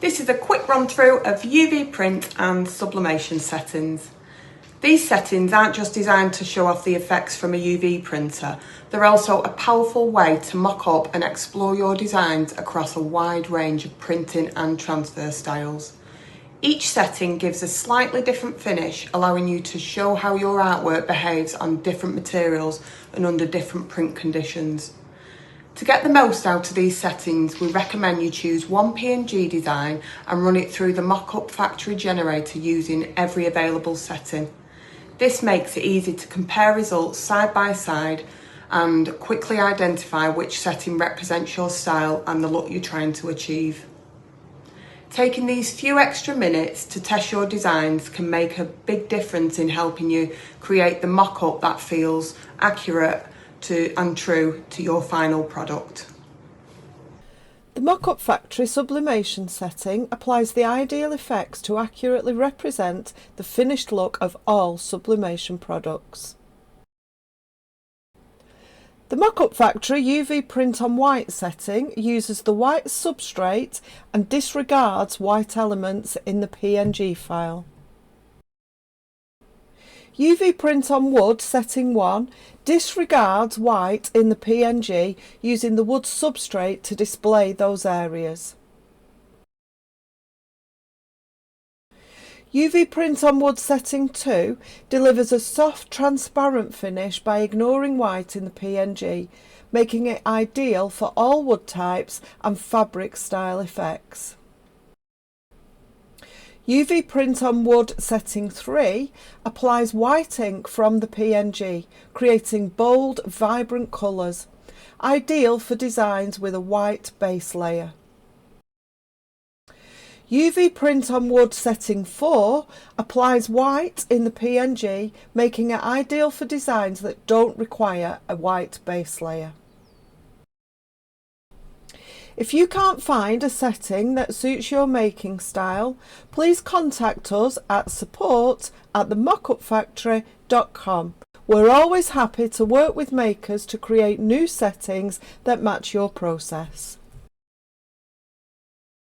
This is a quick run through of UV print and sublimation settings. These settings aren't just designed to show off the effects from a UV printer, they're also a powerful way to mock up and explore your designs across a wide range of printing and transfer styles. Each setting gives a slightly different finish, allowing you to show how your artwork behaves on different materials and under different print conditions. To get the most out of these settings, we recommend you choose one PNG design and run it through the Mockup Factory generator using every available setting. This makes it easy to compare results side by side and quickly identify which setting represents your style and the look you're trying to achieve. Taking these few extra minutes to test your designs can make a big difference in helping you create the mock-up that feels accurate and true to your final product. The Mockup Factory sublimation setting applies the ideal effects to accurately represent the finished look of all sublimation products. The Mockup Factory UV print on white setting uses the white substrate and disregards white elements in the PNG file. UV print on wood setting 1 disregards white in the PNG using the wood substrate to display those areas. UV print on wood setting 2 delivers a soft transparent finish by ignoring white in the PNG, making it ideal for all wood types and fabric style effects. UV print on wood setting 3 applies white ink from the PNG, creating bold, vibrant colours, ideal for designs with a white base layer. UV print on wood setting 4 applies white in the PNG, making it ideal for designs that don't require a white base layer. If you can't find a setting that suits your making style, please contact us at support@themockupfactory.com. We're always happy to work with makers to create new settings that match your process.